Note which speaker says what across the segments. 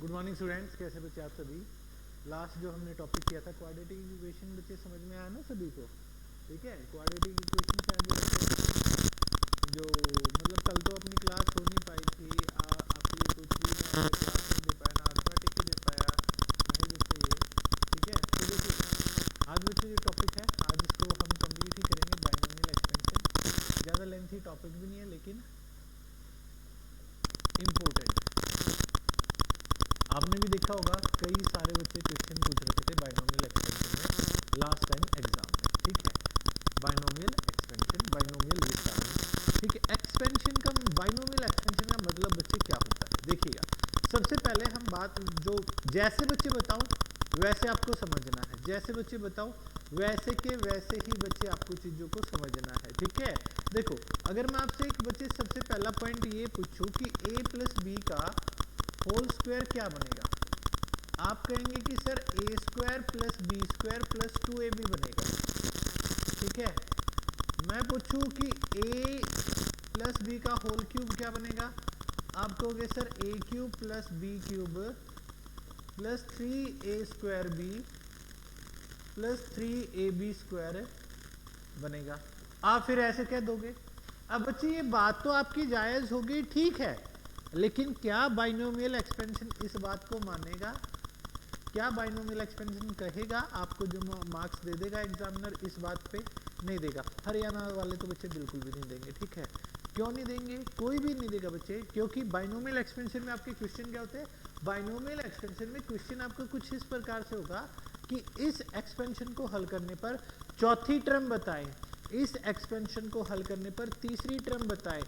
Speaker 1: Good morning students, कैसे बच्चे आप सभी। लास्ट जो हमने टॉपिक किया था क्वाड्रेटिक इक्वेशन, बच्चे समझ में आया ना सभी को? ठीक है, क्वाड्रेटिक इक्वेशन जो मतलब कल तो अपनी क्लास हो नहीं पाई थी, आप ये कुछ भी मैं क्लास नहीं दे पाया, ना अर्थमेटिक ही दे पाया नहीं बच्चे ये। ठीक है, तो देखिए आज बच्चे जो टॉपिक है आज इसको हम कंप्लीट ही करेंगे, बाइनोमियल एक्सपेंशन। ज़्यादा लेंथी टॉपिक भी नहीं है लेकिन इम्पोर्टेंट है। आपने भी देखा होगा कई सारे बच्चे क्वेश्चन पूछ रहे थे बाइनोमियल एक्सपेंशन में लास्ट टाइम एग्जाम में। ठीक है, बाइनोमियल एक्सपेंशन, बाइनोमियल विस्तारण। ठीक है, एक्सपेंशन का, बाइनोमियल एक्सपेंशन का मतलब बच्चे क्या होता है? देखिएगा, सबसे पहले हम बात जो जैसे बच्चे बताऊं वैसे आपको समझना है, जैसे बच्चे बताऊं वैसे के वैसे ही बच्चे आपको चीजों को समझना है। ठीक है, देखो अगर मैं आपसे एक बच्चे सबसे पहला पॉइंट ये पूछूं कि a प्लस बी का होल स्क्वायर क्या बनेगा, आप कहेंगे कि sir A square plus B square plus 2ab बनेगा। ठीक है, मैं पूछूं कि a प्लस बी का होल क्यूब क्या बनेगा, आप कहोगे sir A cube plus B cube plus 3a square B plus 3ab square बनेगा। आप फिर ऐसे कह दोगे। अब बच्चे ये बात तो आपकी जायज होगी, ठीक है, लेकिन क्या बाइनोमियल एक्सपेंशन इस बात को मानेगा? क्या बाइनोमियल एक्सपेंशन कहेगा? आपको जो मार्क्स दे देगा एग्जामिनर इस बात पे नहीं देगा। हरियाणा वाले तो बच्चे बिल्कुल भी नहीं देंगे। ठीक है, क्यों नहीं देंगे? कोई भी नहीं देगा बच्चे, क्योंकि बाइनोमियल एक्सपेंशन में आपके क्वेश्चन क्या होते हैं? बाइनोमियल एक्सपेंशन में क्वेश्चन आपका कुछ इस प्रकार से होगा कि इस एक्सपेंशन को हल करने पर चौथी टर्म बताएं, इस एक्सपेंशन को हल करने पर तीसरी टर्म बताएं,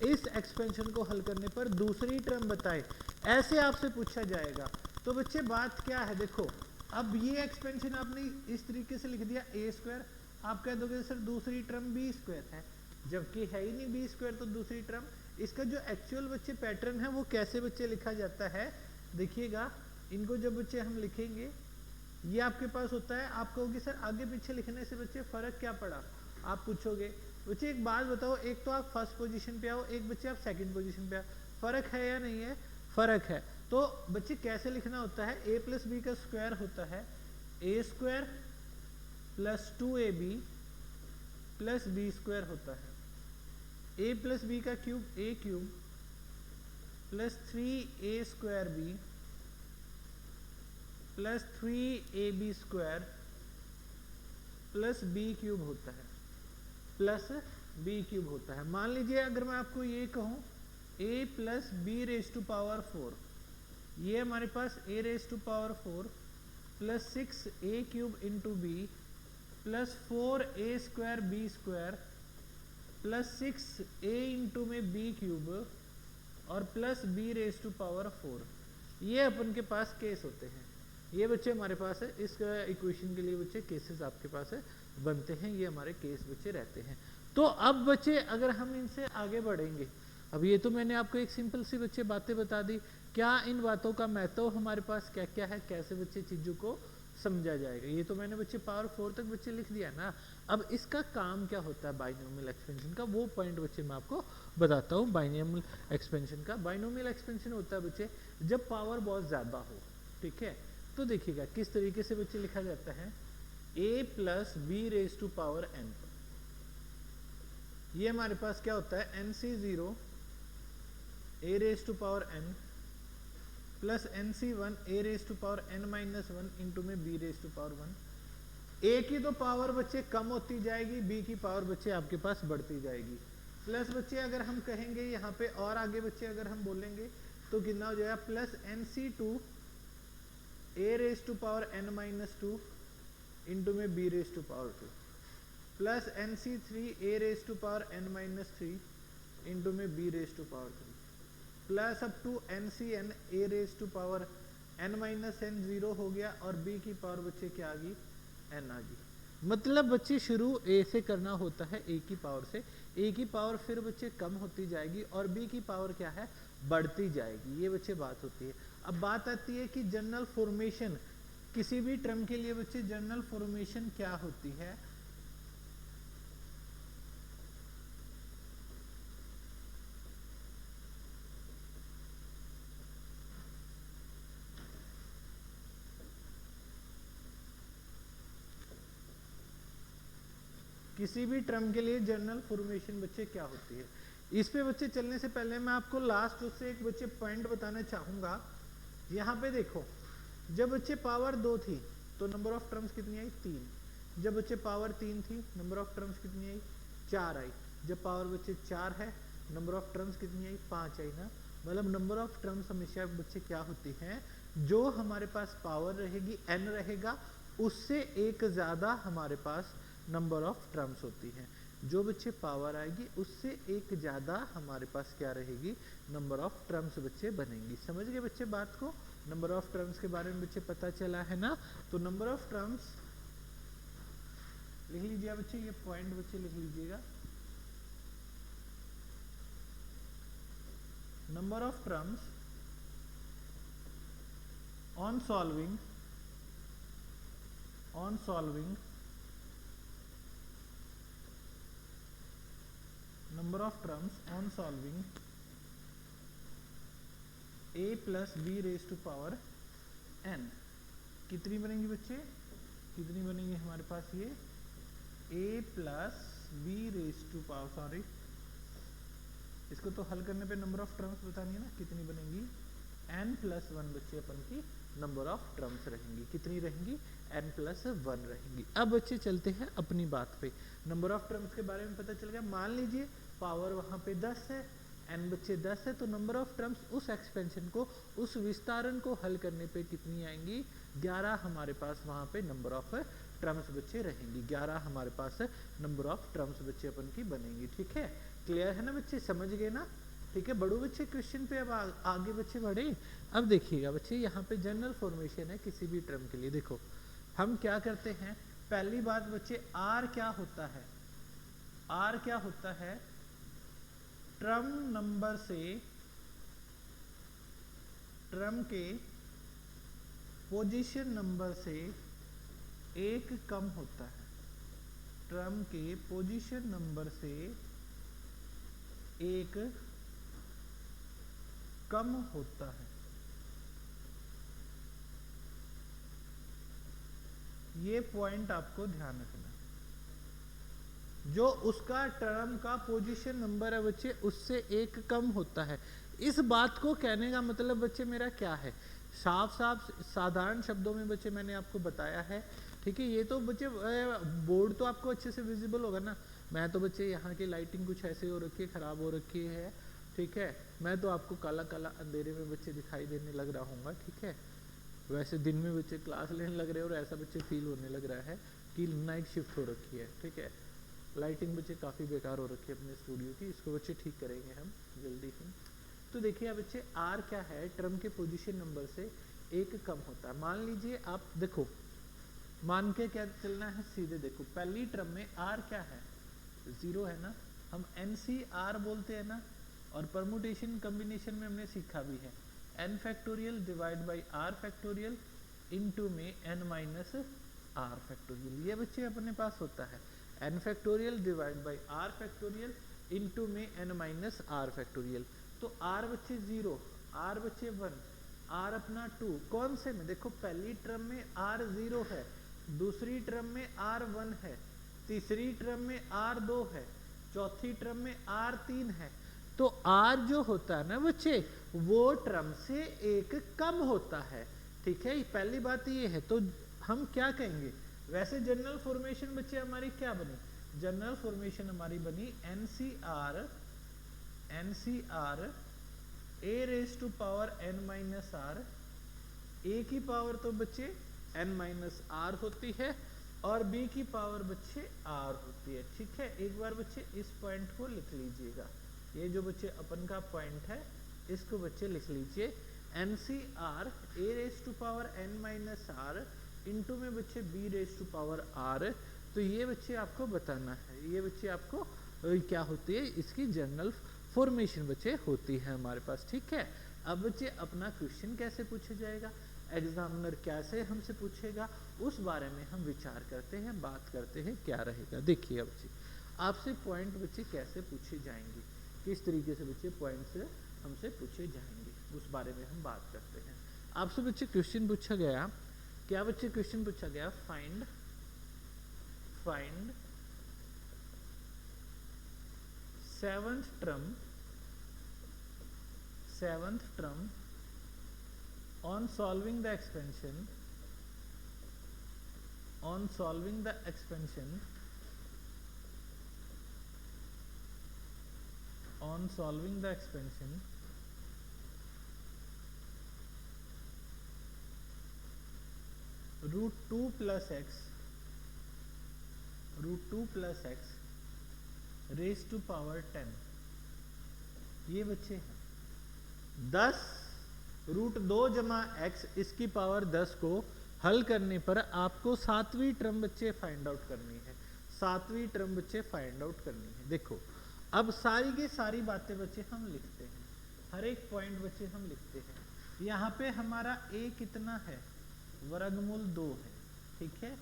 Speaker 1: इस एक्सपेंशन को हल करने पर दूसरी टर्म बताएं, ऐसे आपसे पूछा जाएगा। तो बच्चे बात क्या है, देखो अब ये एक्सपेंशन आपने इस तरीके से लिख दिया ए स्क्वायर, आप कह दोगे सर दूसरी टर्म बी स्क्वायर है, जबकि है ही नहीं बी स्क्वायर तो दूसरी टर्म। इसका जो एक्चुअल बच्चे पैटर्न है वो कैसे बच्चे लिखा जाता है, देखिएगा इनको जब बच्चे हम लिखेंगे ये आपके पास होता है, आप कहोगे सर आगे पीछे लिखने से बच्चे फर्क क्या पड़ा, आप पूछोगे। बच्चे एक बात बताओ, एक तो आप फर्स्ट पोजीशन पे आओ, एक बच्चे आप सेकंड पोजीशन पे आओ, फर्क है या नहीं है? फर्क है। तो बच्चे कैसे लिखना होता है, a प्लस बी का स्क्वायर होता है a square plus 2ab plus B square होता है a प्लस बी का cube a cube plus 3a square b plus 3ab square plus b cube होता है, प्लस b क्यूब होता है। मान लीजिए अगर मैं आपको ये कहूं a plus B raise to power 4, ये हमारे पास a raise to power 4 plus 6a cube into B plus 4a square B square plus 6a into में b क्यूब और plus b raise to power 4, ये अपन के पास केस होते हैं। ये बच्चे हमारे पास है, इस इक्वेशन के लिए बच्चे केसेस आपके पास है बनते हैं, ये हमारे केस बच्चे रहते हैं। तो अब बच्चे अगर हम इनसे आगे बढ़ेंगे, अब ये तो मैंने आपको एक सिंपल सी बच्चे बातें बता दी, क्या इन बातों का महत्व हमारे पास क्या क्या है, कैसे बच्चे चीजों को समझा जाएगा, ये तो मैंने बच्चे पावर 4 तक बच्चे लिख दिया ना। अब इसका काम क्या होता है बाइनोमियल एक्सपेंशन का, वो पॉइंट बच्चे मैं आपको बताता हूँ। बाइनोमियल एक्सपेंशन का, बाइनोमियल एक्सपेंशन होता है बच्चे जब पावर बहुत ज्यादा हो। ठीक है, तो देखिएगा किस तरीके से बच्चे लिखा जाता है, a plus B raise to power n, ये हमारे पास क्या होता है nc0 a raise to power n plus nc1 a raise to power n minus 1 into में b raise to power 1। a की तो पावर बच्चे कम होती जाएगी, b की पावर बच्चे आपके पास बढ़ती जाएगी। प्लस बच्चे अगर हम कहेंगे यहाँ पे और आगे बच्चे अगर हम बोलेंगे तो कितना हो जाएगा, plus nc2 a raise to power n minus 2 into में b raise to power 2 plus nc3 a raise to power n minus 3 into में b raise to power 3 plus up to ncn a raise to power n minus n 0 हो गया और b की power बच्चे क्या आ गई, n आ गई। मतलब बच्चे शुरू a से करना होता है, a की पावर से, a की पावर फिर बच्चे कम होती जाएगी और b की पावर क्या है, बढ़ती जाएगी, ये बच्चे बात होती है। अब बात आती है कि जनरल फॉर्मेशन, किसी भी टर्म के लिए बच्चे जनरल फॉर्मेशन क्या होती है, किसी भी टर्म के लिए जनरल फॉर्मेशन बच्चे क्या होती है। इस पे बच्चे चलने से पहले मैं आपको लास्ट उससे एक बच्चे पॉइंट बताना चाहूंगा। यहाँ पे देखो, जब बच्चे पावर 2 थी तो नंबर ऑफ टर्म्स कितनी आई 3। जब बच्चे पावर 3 थी नंबर ऑफ टर्म्स कितनी आई 4 आई। जब पावर बच्चे 4 है नंबर ऑफ टर्म्स कितनी आई 5 आई ना। मतलब नंबर ऑफ टर्म्स हमेशा बच्चे क्या होती हैं, जो हमारे पास पावर रहेगी n रहेगा उससे एक ज्यादा हमारे पास नंबर ऑफ टर्म्स होती हैं। जो बच्चे पावर आएगी उससे एक ज्यादा हमारे पास क्या रहेगी, नंबर ऑफ टर्म्स बच्चे बनेंगी। समझ गए बच्चे बात को, नंबर ऑफ टर्म्स के बारे में बच्चे पता चला है ना। तो नंबर ऑफ टर्म्स लिख लीजिए बच्चे, ये पॉइंट बच्चे लिख लीजिएगा। Number of terms on solving number of terms on solving a plus b raised to power n कितनी बनेंगी बच्चे, कितनी बनेंगी हमारे पास ये a plus b raised to power, sorry इसको तो हल करने पे नंबर ऑफ टर्म्स बतानी है ना, कितनी बनेगी n+1 बच्चे अपन की नंबर ऑफ टर्म्स रहेंगी। कितनी रहेंगी n+1 रहेंगी। अब बच्चे चलते हैं अपनी बात पे। नंबर ऑफ टर्म्स के बारे में पता चल गया। मान लीजिए पावर वहां पे 10 है, n बच्चे 10 है, तो नंबर ऑफ टर्म्स उस एक्सपेंशन को, उस विस्तारण को हल करने पे कितनी आएंगी 11 हमारे पास वहां पे नंबर ऑफ टर्म्स बच्चे रहेंगी। 11 हमारे पास नंबर ऑफ टर्म्स बच्चे अपन की बनेंगी। ठीक है, क्लियर है ना बच्चे, समझ गए ना। ठीक है, बड़ो बच्चे क्वेश्चन पे अब आगे बच्चे बढ़े। अब देखिएगा बच्चे, यहाँ पे जनरल फॉर्मेशन है किसी भी टर्म के लिए। देखो हम क्या करते हैं, पहली बात बच्चे आर क्या होता है, आर क्या होता है, टर्म नंबर से टर्म के पोजीशन नंबर से एक कम होता है। टर्म के पोजीशन नंबर से एक कम होता है। ये पॉइंट आपको ध्यान रखना। जो उसका टर्म का पोजीशन नंबर है बच्चे उससे एक कम होता है। इस बात को कहने का मतलब बच्चे मेरा क्या है, साफ साफ साधारण शब्दों में बच्चे मैंने आपको बताया है। ठीक है, ये तो बच्चे बोर्ड तो आपको अच्छे से विजिबल होगा ना। मैं तो बच्चे यहाँ की लाइटिंग कुछ ऐसे हो रखी है, खराब हो रखी है। ठीक है, मैं तो आपको काला काला अंधेरे में बच्चे दिखाई देने लग रहा हूँ। ठीक है, वैसे दिन में बच्चे क्लास लेने लग रहे हैं और ऐसा बच्चे फील होने लग रहा है कि नाइट शिफ्ट हो रखी है। ठीक है, लाइटिंग बच्चे काफ़ी बेकार हो रखी है अपने स्टूडियो की, इसको बच्चे ठीक करेंगे हम जल्दी ही। तो देखिए अब बच्चे आर क्या है, टर्म के पोजीशन नंबर से एक कम होता है। मान लीजिए आप देखो, मान के क्या चलना है सीधे, देखो पहली टर्म में आर क्या है 0 है ना, हम NCR बोलते हैं ना। और परमुटेशन कॉम्बिनेशन में हमने सीखा भी है n factorial divide by r factorial into में n माइनस r फैक्टोरियल। ये बच्चे अपने पास होता है n factorial divide by r factorial into में n माइनस r फैक्टोरियल। तो r बच्चे 0, r बच्चे 1, r अपना 2, कौन से में, देखो पहली टर्म में r 0 है, दूसरी टर्म में r 1 है, तीसरी टर्म में r 2 है, चौथी टर्म में r 3 है। तो r जो होता है ना बच्चे वो टर्म से एक कम होता है। ठीक है, पहली बात ये है। तो हम क्या कहेंगे, वैसे जनरल फॉर्मेशन बच्चे हमारी क्या बनी, जनरल फॉर्मेशन हमारी बनी NCR a raise to power n minus r। a की पावर तो बच्चे n माइनस r होती है और b की पावर बच्चे r होती है। ठीक है, एक बार बच्चे इस पॉइंट को लिख लीजिएगा, ये जो बच्चे अपन का पॉइंट है इसको बच्चे लिख लीजिए, NCR a raise to power n minus r into में बच्चे b raise to power r। तो ये बच्चे आपको बताना है, ये बच्चे आपको क्या होती है, इसकी जनरल फॉर्मेशन बच्चे होती है हमारे पास। ठीक है, अब बच्चे अपना क्वेश्चन कैसे पूछा जाएगा, एग्जामिनर कैसे हमसे पूछेगा, उस बारे में हम विचार करते हैं, बात करते हैं क्या रहेगा। देखिए बच्चे आपसे पॉइंट बच्चे कैसे पूछे जाएंगे, किस तरीके से बच्चे पॉइंट्स हमसे पूछे जाएंगे, उस बारे में हम बात करते हैं। आपसे बच्चे क्वेश्चन पूछा गया, क्या बच्चे क्वेश्चन पूछा गया, find seventh term on solving the expansion root 2 plus x raised to power 10, ये बच्चे हैं 10 रूट 2 जमा एक्स इसकी पावर 10 को हल करने पर आपको सातवीं टर्म बच्चे फाइंड आउट करनी है, सातवीं टर्म बच्चे फाइंड आउट करनी है। देखो अब सारी की सारी बातें बच्चे हम लिखते हैं, हर एक पॉइंट बच्चे हम लिखते हैं। यहाँ पे हमारा a कितना है, वर्गमूल 2 है, ठीक है।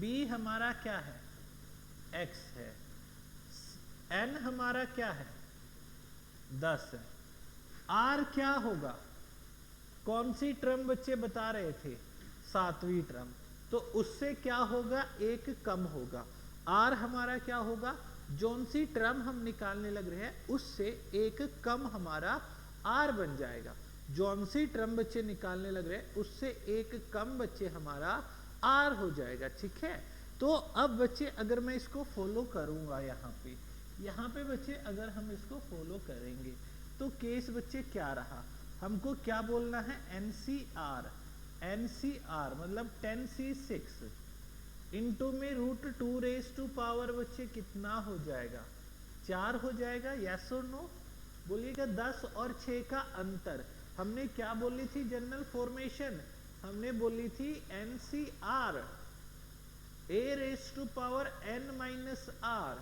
Speaker 1: b हमारा क्या है, x है। n हमारा क्या है, 10 है। r क्या होगा, कौन सी टर्म बच्चे बता रहे थे, सातवीं टर्म, तो उससे क्या होगा, एक कम होगा। r हमारा क्या होगा, जौन सी टर्म हम निकालने लग रहे हैं उससे एक कम हमारा r बन जाएगा। जौन सी टर्म बच्चे निकालने लग रहे हैं उससे एक कम बच्चे हमारा r हो जाएगा, ठीक है। तो अब बच्चे अगर मैं इसको फॉलो करूंगा, यहाँ पे बच्चे अगर हम इसको फॉलो करेंगे तो केस बच्चे क्या रहा, हमको क्या बोलना है, NCR मतलब 10c6 इंटू में रूट 2 रेज टू पावर बच्चे कितना हो जाएगा, 4 हो जाएगा। यस और नो बोलिएगा। 10 और 6 का अंतर हमने क्या बोली थी, जनरल फॉर्मेशन हमने बोली थी NCR a raise to power n minus r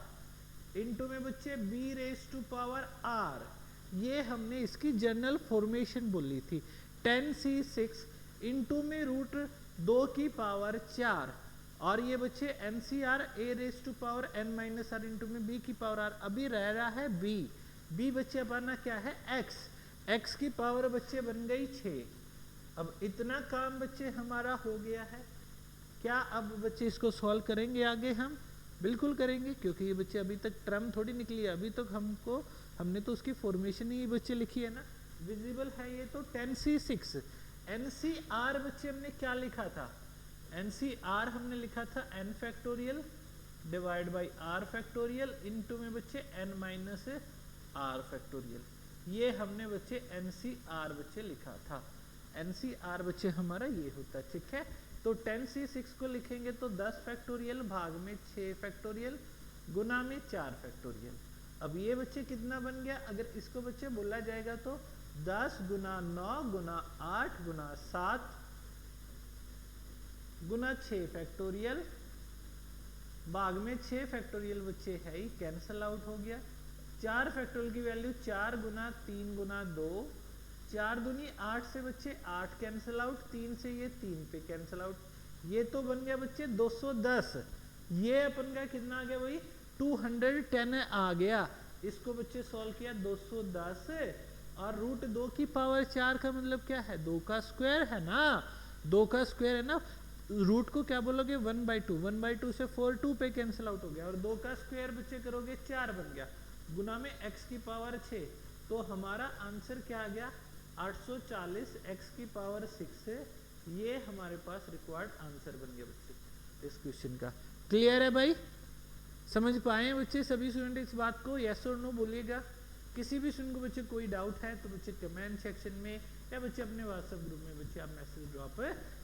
Speaker 1: into में बच्चे b raise to power r, ये हमने इसकी जनरल फॉर्मेशन बोली थी। 10c6 इंटू में रूट 2 की पावर 4 और ये बच्चे NCR a raise to power n minus r into में b की पावर r। अभी रह रहा है b बच्चे अपना क्या है, x की पावर बच्चे बन गई 6। अब इतना काम बच्चे हमारा हो गया है। क्या अब बच्चे इसको सॉल्व करेंगे आगे हम, बिल्कुल करेंगे, क्योंकि ये बच्चे अभी तक टर्म थोड़ी निकली है, अभी तक हमने तो उसकी फॉर्मेशन ही बच्चे लिखी है ना, विजिबल है ये। तो 10c6 NCR बच्चे हमने क्या लिखा था, NCR हमने लिखा था n factorial divide by r factorial into में बच्चे n माइनस r फैक्टोरियल। ये हमने बच्चे NCR बच्चे लिखा था। NCR बच्चे हमारा ये होता है, ठीक है। तो 10c6 को लिखेंगे तो 10 फैक्टोरियल भाग में 6 फैक्टोरियल गुना में 4 फैक्टोरियल। अब ये बच्चे कितना बन गया, अगर इसको बच्चे बोला जाएगा तो 10 गुना 9 गुना 8 गुना 7 गुना 6 फैक्टोरियल भाग में 6 फैक्टोरियल बच्चे है ही कैंसल आउट हो गया। 4 फैक्टोरियल की वैल्यू 4 गुना 3 गुना 2, 4 दूनी 8 से बच्चे 8 कैंसल आउट, 3 से ये 3 पे कैंसल आउट, ये तो बन गया बच्चे 210। ये अपन का कितना आ गया भाई, 210 आ गया। इसको बच्चे सॉल्व किया 210 और रूट 2 की पावर 4 का मतलब क्या है, 2 का स्क्वायर है ना, 2 का स्क्वायर है ना। रूट को क्या बोलोगे 1/2, 1/2 से 4 2 पे कैंसिल आउट हो गया और 2 का स्क्वायर बच्चे करोगे 4 बन गया गुना में x की पावर 6। तो हमारा आंसर क्या आ गया 840 x की पावर 6 से। ये हमारे पास रिक्वायर्ड आंसर बन गया बच्चे इस क्वेश्चन का। क्लियर है भाई, समझ पाए बच्चे सभी स्टूडेंट इस बात को, यस और नो बोलिएगा। किसी भी स्टूडेंट को बच्चे कोई डाउट है तो बच्चे कमेंट सेक्शन में या बच्चे अपने व्हाट्सएप ग्रुप में बच्चे आप मैसेज ड्रॉप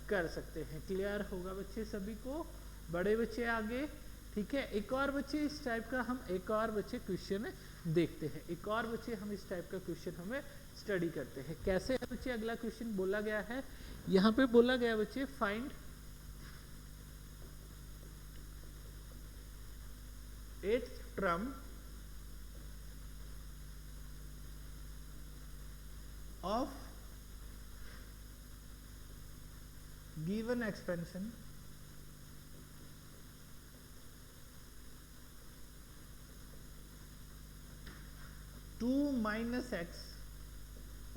Speaker 1: कर सकते हैं। क्लियर होगा बच्चे सभी को, बड़े बच्चे आगे, ठीक है। एक और बच्चे इस टाइप का हम एक और बच्चे क्वेश्चन देखते हैं, एक और बच्चे हम इस टाइप का क्वेश्चन हमें स्टडी करते हैं। कैसे है बच्चे, अगला क्वेश्चन बोला गया है, यहाँ पे बोला गया बच्चे find 8th term of given expansion two minus x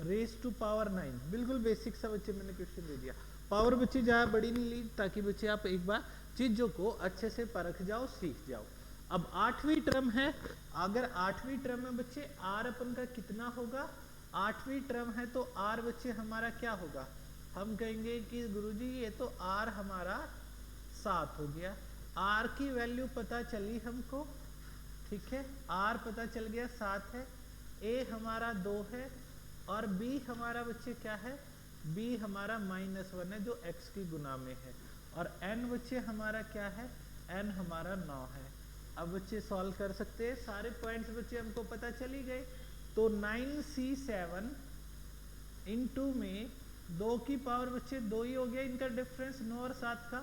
Speaker 1: raise to power 9। बिल्कुल बेसिक सा बच्चे मैंने क्वेश्चन दे दिया। पावर बच्चे ज़्यादा बड़ी नहीं ली ताकि बच्चे आप एक बार चीज़ों को अच्छे से परख जाओ, सीख जाओ। अब आठवीं टर्म है, अगर आठवीं टर्म में बच्चे आर अपन का कितना होगा, आठवीं टर्म है तो आर बच्चे हमारा क्या होगा, हम कहेंगे कि गुरुजी ये तो आर हमारा 7 हो गया। आर की वैल्यू पता चली हमको, ठीक है, आर पता चल गया 7 है, ए हमारा 2 है और बी हमारा बच्चे क्या है, बी हमारा -1 है जो x की गुना में है, और n बच्चे हमारा क्या है, n हमारा 9 है। अब बच्चे सॉल्व कर सकते हैं, सारे पॉइंट्स बच्चे हमको पता चली गए। तो 9c7 इंटू में 2 की पावर बच्चे 2 ही हो गया इनका डिफरेंस 9 और 7 का,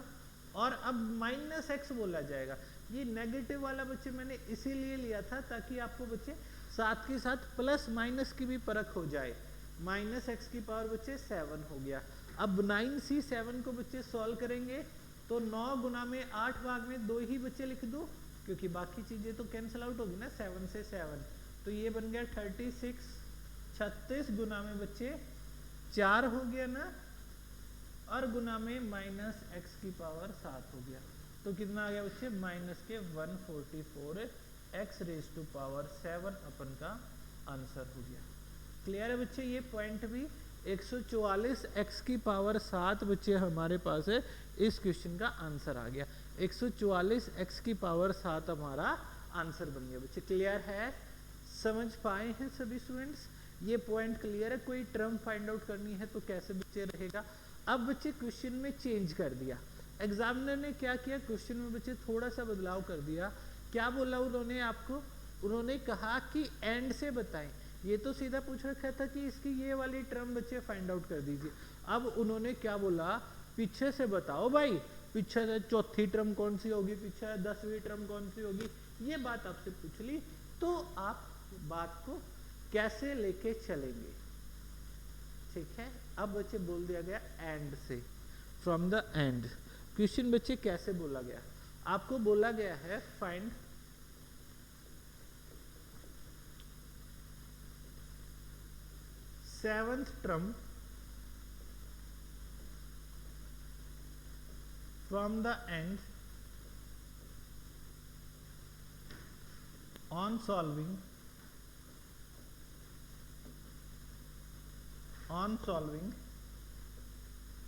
Speaker 1: और अब -x बोला जाएगा। ये नेगेटिव वाला बच्चे मैंने इसीलिए लिया था ताकि आपको बच्चे साथ के साथ प्लस माइनस की भी परख हो जाए। -x की पावर बच्चे 7 हो गया। अब 9c7 को बच्चे सॉल्व करेंगे तो 9 गुना में 8 भाग में 2 ही बच्चे लिख दो, क्योंकि बाकी चीजें तो कैंसिल आउट होगी ना 7 से 7, तो ये बन गया 36, 36 गुना में बच्चे 4 हो गया ना, और गुना में -x की पावर 7 हो गया, तो कितना आ गया बच्चे -144 x रेज टू पावर 7 अपन का आंसर हो गया। क्लियर है बच्चे, ये पॉइंट भी 144 x की पावर 7 बच्चे हमारे पास है, इस क्वेश्चन का आंसर आ गया। 144 x की पावर 7 हमारा आंसर बन गया बच्चे। क्लियर है, समझ पाए हैं सभी स्टूडेंट्स, ये पॉइंट क्लियर है। कोई टर्म फाइंड आउट करनी है तो कैसे बच्चे रहेगा। अब बच्चे क्वेश्चन में चेंज कर दिया, एग्जामिनर ने क्या किया, क्वेश्चन में बच्चे थोड़ा सा बदलाव कर दिया। क्या बोला उन्होंने आपको, उन्होंने कहा कि एंड से बताएं। ये तो सीधा पूछ रखा था कि इसकी ये वाली टर्म बच्चे फाइंड आउट कर दीजिए। अब उन्होंने क्या बोला, पीछे से बताओ भाई, पीछे से चौथी टर्म कौन सी होगी, पीछे 10वीं टर्म कौन सी होगी, ये बात आपसे पूछ ली, तो आप बात को कैसे लेके चलेंगे। ठीक है, अब बच्चे बोल दिया गया एंड से, फ्रॉम द एंड। क्वेश्चन बच्चे कैसे बोला गया, आपको बोला गया है find seventh term from the end on solving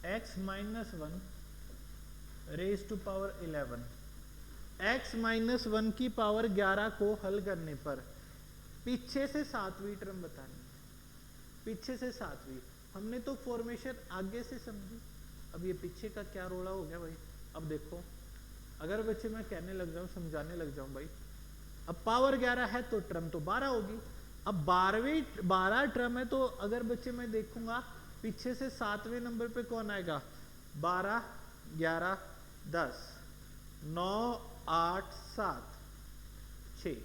Speaker 1: x -1 raise to power 11, x -1 की पावर 11 को हल करने पर पीछे से 7वीं टर्म बतानी है, पीछे से 7वीं। हमने तो फॉर्मेशन आगे से समझी, अब ये पीछे का क्या रोड़ा हो गया भाई। अब देखो, अगर बच्चे मैं कहने लग जाऊं, समझाने लग जाऊं भाई, अब पावर 11 है तो टर्म तो 12 होगी। अब 12 टर्म है, तो अगर बच्चे मैं देखूंगा पीछे से 7वें नंबर पे कौन आएगा, 12, 11, 10, 9, 8, 7, 6,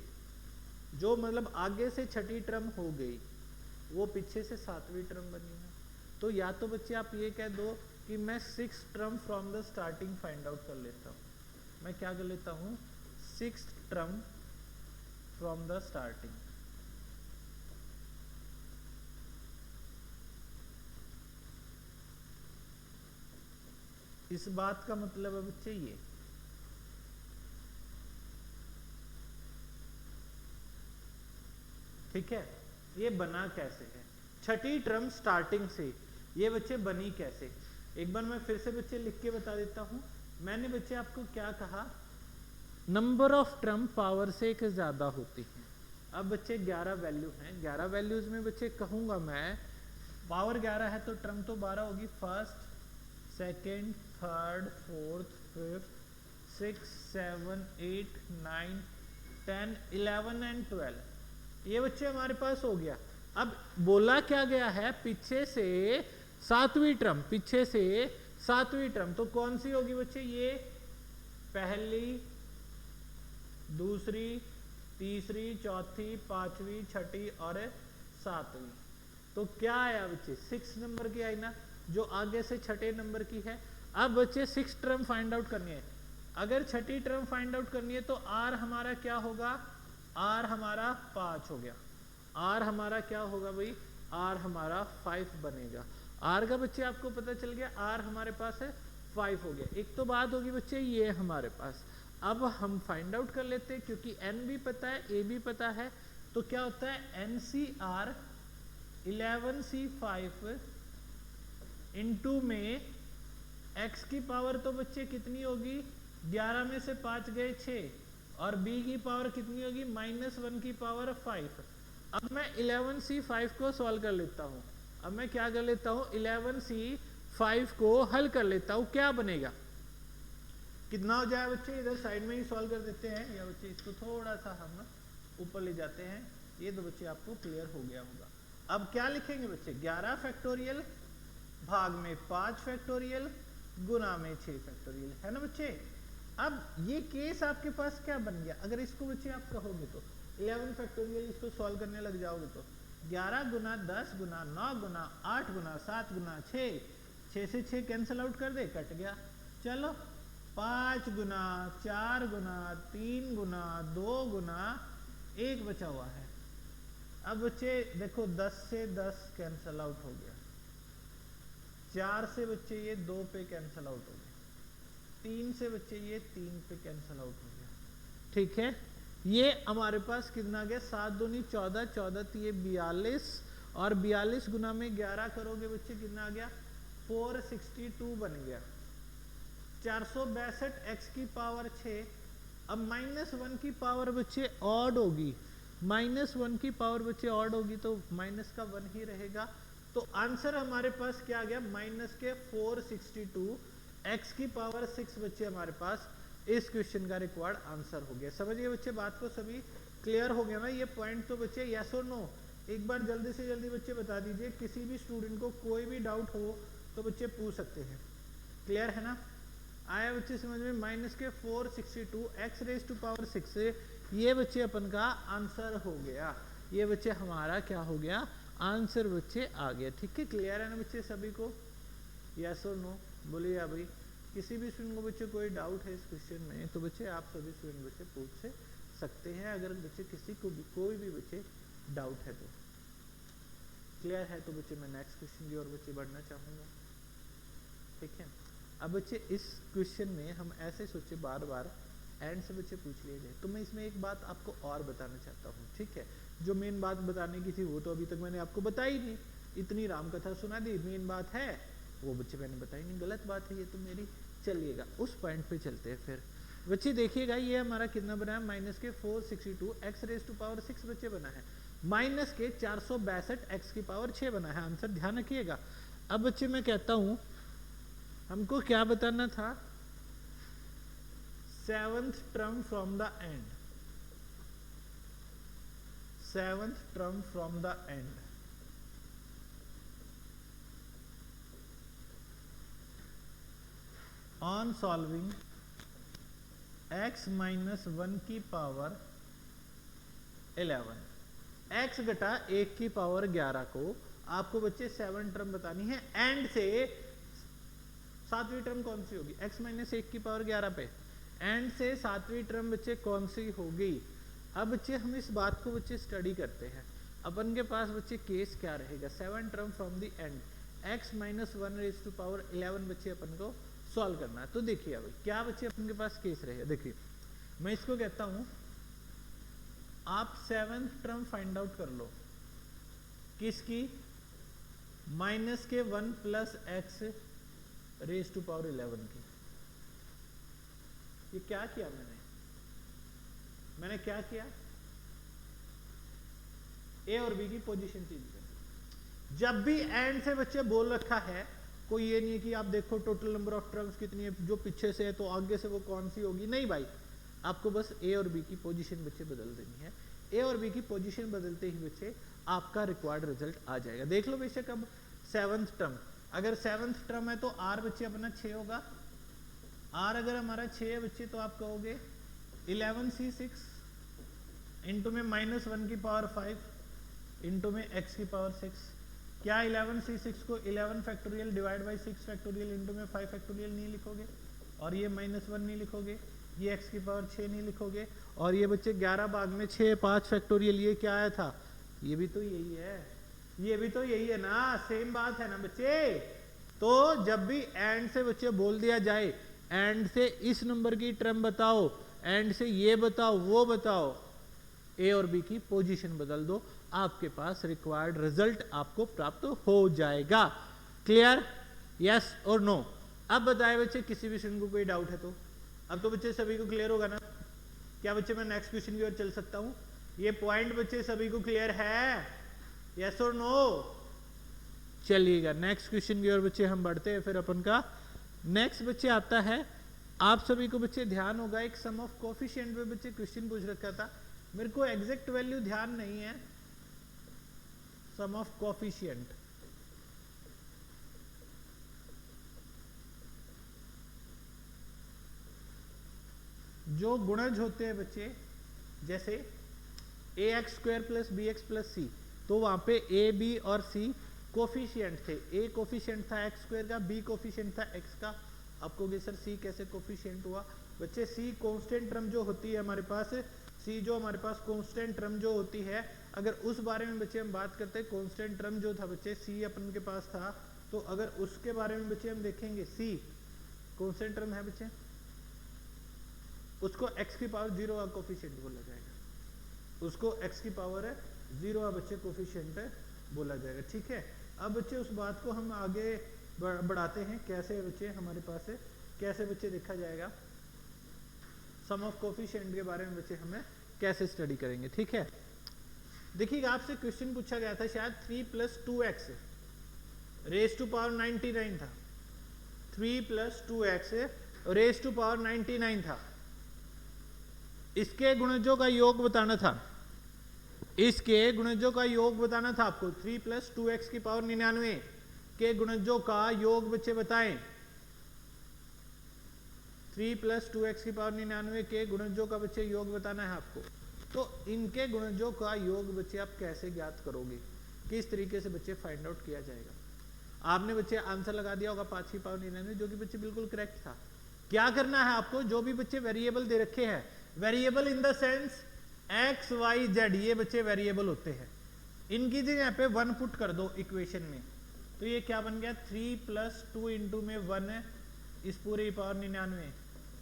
Speaker 1: जो मतलब आगे से छठी टर्म हो गई, वो पीछे से 7वीं टर्म बनी है। तो या तो बच्चे आप ये कह दो कि मैं 6 term from the starting find out कर लेता हूं। मैं क्या कर लेता हूं, 6 टर्म फ्रॉम द स्टार्टिंग। इस बात का मतलब है बच्चे ये, ठीक है, ये बना कैसे है, छठी टर्म स्टार्टिंग से, ये बच्चे बनी कैसे। एक बार मैं फिर से बच्चे लिख के बता देता हूं। मैंने बच्चे आपको क्या कहा, नंबर ऑफ टर्म पावर से एक ज्यादा होती है। अब बच्चे 11 वैल्यू हैं, 11 वैल्यूज में बच्चे कहूंगा मैं, पावर 11 है तो टर्म तो 12 होगी, first, second, third, fourth, fifth, 6, 7, 8, 9, 10, 11 and 12, ये बच्चे हमारे पास हो गया। अब बोला क्या गया है, पीछे से 7वीं टर्म, पीछे से 7वीं टर्म, तो कौन सी होगी बच्चे, ये पहली, दूसरी, तीसरी, चौथी, 5वीं, छठी और 7वीं। तो क्या आया बच्चे, 6 नंबर की आई ना, जो आगे से छठे नंबर की है। अब बच्चे 6 टर्म फाइंड आउट करनी है। अगर छठी टर्म फाइंड आउट करनी है तो आर हमारा क्या होगा, आर हमारा 5 हो गया, आर हमारा क्या होगा भाई, आर हमारा 5 बनेगा। आर का बच्चे आपको पता चल गया, आर हमारे पास है 5 हो गया। एक तो बात होगी बच्चे ये हमारे पास, अब हम फाइंड आउट कर लेते हैं, क्योंकि n भी पता है a भी पता है, तो क्या होता है NCR 11C5 इंटू में x की पावर तो बच्चे कितनी होगी, 11 में से 5 गए 6, और b की पावर कितनी होगी -1 की पावर 5। अब मैं 11C5 को सॉल्व कर लेता हूं। अब मैं क्या कर लेता हूं, 11C5 को हल कर लेता हूं। क्या बनेगा, कितना हो जाए बच्चे, इधर साइड में ही सॉल्व कर देते हैं, या बच्चे इसको थोड़ा सा हम ऊपर ले जाते हैं। ये तो बच्चे आपको क्लियर हो गया होगा। अब क्या लिखेंगे बच्चे, 11 फैक्टोरियल भाग में 5 फैक्टोरियल गुना में 6 फैक्टोरियल, है ना बच्चे। अब ये केस आपके पास क्या बन गया, अगर इसको बच्चे आप कहोगे तो 11 फैक्टोरियल इसको सॉल्व करने लग जाओगे तो 11 गुना 10 गुना 9 गुना 8 गुना 7 गुना 6, 6 से 6 कैंसिल आउट कर दे, कट गया। चलो 5 गुना 4 गुना 3 गुना 2 गुना 1 बचा हुआ है। अब बच्चे देखो 10 से 10 कैंसिल आउट हो गया, 4 से बच्चे ये 2 पे कैंसिल आउट हो गया, 3 से बच्चे ये 3 पे कैंसिल आउट हो गया। ठीक है, ये हमारे पास कितना गया, 7 दूनी 14, 14 ये 42, और 42 गुना में 11 करोगे बच्चे कितना आ गया, 462 बन गया। 462 x की पावर 6। अब -1 की पावर बच्चे ऑड होगी, -1 की पावर बच्चे ऑड होगी तो माइनस का 1 ही रहेगा। तो आंसर हमारे पास क्या आ गया, माइनस के 462 x की पावर 6 बच्चे हमारे पास इस क्वेश्चन का रिक्वायर्ड आंसर हो गया। समझिए बच्चे बात को, सभी क्लियर हो गया ना। ये पॉइंट तो बच्चे यस और नो एक बार जल्दी से जल्दी बच्चे बता दीजिए, किसी भी स्टूडेंट को कोई भी डाउट हो तो बच्चे पूछ सकते हैं। क्लियर है ना, आया बच्चे समझ में। माइनस के 462 x रेज टू पावर 6, ये बच्चे अपन का आंसर हो गया। ये बच्चे हमारा क्या हो गया, आंसर बच्चे आ गया। ठीक है, क्लियर है ना बच्चे सभी को, यस और नो बोलिए भाई। किसी भी स्टूडेंट को बच्चे कोई डाउट है इस क्वेश्चन में तो बच्चे आप सभी स्टूडेंट बच्चे पूछ से सकते हैं, अगर बच्चे किसी को भी कोई भी बच्चे डाउट है तो। क्लियर है तो बच्चे मैं नेक्स्ट क्वेश्चन की ओर बच्चे बढ़ना चाहूँगा। ठीक है, अब बच्चे इस क्वेश्चन में हम ऐसे सोचे बार बार एंड से बच्चे पूछ लिए जाए, तो मैं इसमें एक बात आपको और बताना चाहता हूँ। ठीक है, जो मेन बात बताने की थी वो तो अभी तक मैंने आपको बताई नहीं, इतनी राम कथा सुना दी, मेन बात है वो बच्चे मैंने बताई नहीं, गलत बात है ये तो मेरी। चलिएगा उस पॉइंट पे चलते हैं फिर बच्चे। देखिएगा ये हमारा कितना बना है, माइनस के 462 x रेज टू पावर 6 बच्चे बना है, माइनस के 462 x की पावर 6 बना है। आंसर ध्यान रखिएगा। अब बच्चे मैं कहता हूं हमको क्या बताना था, 7th term from the and, 7th term from the end. On solving x minus 1 की पावर 11, x घटा 1 की पावर 11 को आपको बच्चे 7 टर्म बतानी है। एंड से 7वीं टर्म कौन सी होगी, x माइनस 1 की पावर 11 पे, एंड से 7वीं टर्म बच्चे कौन सी होगी। अब बच्चे हम इस बात को बच्चे स्टडी करते हैं। अपन के पास बच्चे केस क्या रहेगा, 7 term from the end, x minus 1 raise to power 11 बच्चे अपन को सॉल्व करना है। तो देखिए अब क्या बच्चे अपन के पास केस रहेगा। देखिए मैं इसको कहता हूं आप 7th टर्म फाइंड आउट कर लो, किसकी, माइनस के 1 plus x raise to power 11 की। ये क्या किया मैंने क्या किया, ए और बी की पोजीशन चेंज कर। जब भी एंड से बच्चे बोल रखा है, कोई ये नहीं है कि आप देखो टोटल नंबर ऑफ टर्म्स कितनी है, जो पीछे से है तो आगे से वो कौन सी होगी, नहीं भाई, आपको बस ए और बी की पोजीशन बच्चे बदल देनी है। ए और बी की पोजीशन बदलते ही बच्चे आपका रिक्वायर्ड रिजल्ट आ जाएगा। देख लो बेशक अब 7th टर्म, अगर 7th टर्म है तो आर बच्चे अपना 6 होगा, आर अगर हमारा 6 है बच्चे तो आप कहोगे 11c6 इंटू में -1 की पावर 5 इंटू में x की पावर 6। क्या 11c6 को 11 factorial divide by 6 factorial into में 5 फैक्टोरियल नहीं लिखोगे, और ये -1 नहीं लिखोगे, ये x की पावर 6 नहीं लिखोगे, और ये बच्चे 11 भाग में 6 5 फैक्टोरियल, ये क्या आया था, ये भी तो यही है, ये भी तो यही है ना, सेम बात है ना बच्चे। तो जब भी एंड से बच्चे बोल दिया जाए, एंड से इस नंबर की टर्म बताओ, एंड से ये बताओ वो बताओ, ए और बी की पोजीशन बदल दो, आपके पास रिक्वायर्ड रिजल्ट आपको प्राप्त हो जाएगा। क्लियर? यस और नो? अब बताए बच्चे, किसी भी स्टूडेंट को कोई डाउट है तो? अब तो बच्चे सभी को क्लियर होगा ना? क्या बच्चे मैं नेक्स्ट क्वेश्चन की ओर चल सकता हूं? ये पॉइंट बच्चे सभी को क्लियर है? यस और नो? चलिएगा नेक्स्ट क्वेश्चन की ओर बच्चे हम बढ़ते हैं। फिर अपन का नेक्स्ट बच्चे आता है, आप सभी को बच्चे ध्यान होगा एक सम ऑफ कोफिशिएंट पे बच्चे क्वेश्चन पूछ रखा था, मेरे को एग्जैक्ट वैल्यू ध्यान नहीं है। सम ऑफ कोफिशिएंट, जो गुणज होते हैं बच्चे, जैसे A X square plus B X plus C, तो वहां पे ए बी और सी कोफिशिएंट थे। ए कोफिशिएंट था एक्स स्क्वायर का, बी कोफिशिएंट था एक्स का। आपको सर सी कैसे कोफिशिएंट हुआ? बच्चे सी कांस्टेंट टर्म जो होती है हमारे पास, सी जो हमारे पास कांस्टेंट टर्म जो होती है, अगर उस बारे में बच्चे हम बात करते हैं, कांस्टेंट टर्म जो था बच्चे सी अपन के पास था, तो अगर उसके बारे में बच्चे हम देखेंगे, सी कांस्टेंट टर्म है बच्चे, उसको x की पावर 0 का कोफिशिएंट बोला जाएगा, उसको x की पावर 0 का बच्चे कोफिशिएंट बोला जाएगा। ठीक है, अब बच्चे उस बात को हम आगे बढ़ाते हैं, कैसे बच्चे हमारे पास है, कैसे बच्चे देखा जाएगा सम ऑफ कोफिशिएंट के बारे में बच्चे हमें कैसे स्टडी करेंगे। ठीक है, देखिएगा आपसे क्वेश्चन पूछा गया था शायद 3 + 2x रेज टू पावर 99 था, 3 + 2x रेज टू पावर 99 था। इसके गुणजों का योग बताना था, इसके गुणजों का योग बताना था आपको। 3 + 2x की पावर 99 के गुणजों का योग बच्चे बताएं। 3 + 2x की पावर 99 के गुणजों का बच्चे योग बताना है आपको। तो इनके गुणजों का योग बच्चे आप कैसे ज्ञात करोगे, किस तरीके से बच्चे फाइंड आउट किया जाएगा? आपने बच्चे आंसर लगा दिया होगा 5 की पावर 99, जो कि बच्चे बिल्कुल करेक्ट था। क्या करना है आपको, जो भी बच्चे वेरिएबल दे रखे हैं, variable in the sense x y z, ये बच्चे वेरिएबल होते हैं, इनकी जगह पे 1 पुट कर दो इक्वेशन में, तो ये क्या बन गया 3 + 2 इंटू में 1 है, इस पूरे की पावर 99,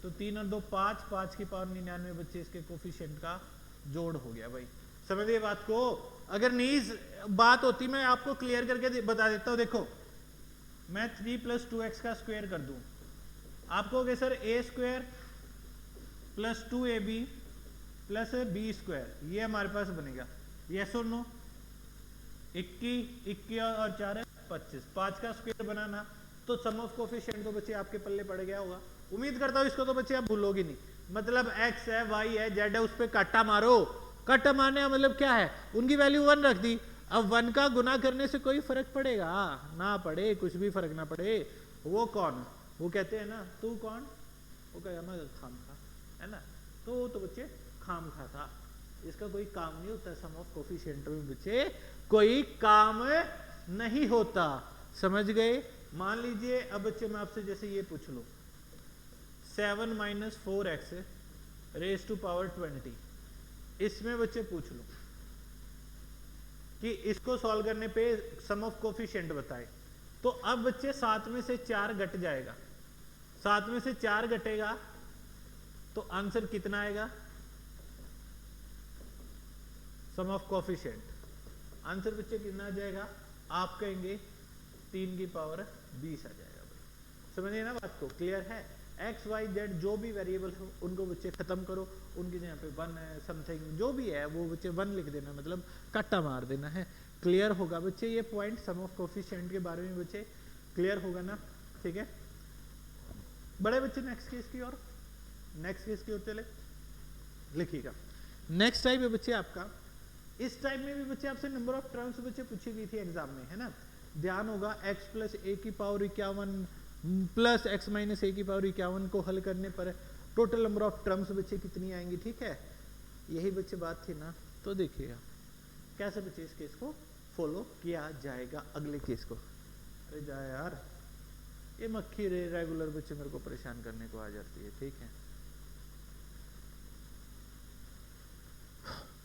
Speaker 1: तो 3 और 2 5, 5 की पावर 99 बच्चे इसके कोफिशिएंट का जोड़ हो गया। भाई समझिए बात को, अगर नहीं बात होती मैं आपको क्लियर करके बता देता हूं। देखो मैं 3 + 2x का स्क्वायर कर दूं, आपको कहोगे सर a² + 2ab + b², ये हमारे पास बनेगा। यस और नो? 21 और 4 25, 5 का स्क्वायर बनाना, तो सम ऑफ कोफिशिएंट तो बच्चे आपके पल्ले पड़ गया होगा। उम्मीद करता हूं इसको तो बच्चे आप भूलोगे नहीं। मतलब x है, y है, z है, उस पर काटा मारो। काटा मारने का मतलब क्या है, उनकी वैल्यू 1 रख दी। अब 1 का गुना करने से कोई फर्क पड़ेगा ना पड़े, कुछ भी फर्क ना पड़े। वो कौन, वो कहते हैं ना तू कौन, वो कहेगा मैं खाम खा, है ना, तो वो तो बच्चे खाम खा था, इसका कोई काम नहीं होता। सम ऑफ कोफिशिएंट में बच्चे कोई काम नहीं होता, समझ गए? मान लीजिए अब बच्चे मैं आपसे जैसे ये पूछ लूं 7 - 4x रेज टू पावर 20, इसमें बच्चे पूछ लो कि इसको सॉल्व करने पे सम ऑफ कोफिशिएंट बताए, तो अब बच्चे 7 में से 4 घट जाएगा, 7 में से 4 घटेगा तो आंसर कितना आएगा सम ऑफ कोफिशिएंट? आंसर बच्चे कितना आ जाएगा? आप कहेंगे 3 की पावर 20 आ जाएगा। भाई समझिए ना बात को, क्लियर है? एक्स वाई जेड जो भी वेरिएबल हो उनको बच्चे खत्म करो, उनकी जगह पे 1 है समथिंग जो भी है वो बच्चे 1 लिख देना, मतलब कट्टा मार देना है। क्लियर होगा बच्चे ये पॉइंट सम ऑफ कोफिशिएंट के बारे में बच्चे क्लियर होगा ना? ठीक है, बड़े बच्चे नेक्स्ट केस की ओर, नेक्स्ट केस की ओर चले, लिखिएगा। नेक्स्ट टाइप है बच्चे आपका, इस टाइप में भी बच्चे आपसे नंबर ऑफ टर्म्स बच्चे पूछी गई थी एग्जाम में, है ना? ध्यान होगा x + a की पावर 51 + x - a की पावर 51 को हल करने पर टोटल नंबर ऑफ टर्म्स बच्चे कितनी आएंगी। ठीक है, यही बच्चे बात थी ना? तो देखिएगा कैसे बच्चे इस केस को फॉलो किया जाएगा अगले केस को। अरे जा यार, ये मक्खी रेगुलर बच्चे मेरे को परेशान करने को आ जाती है। ठीक है,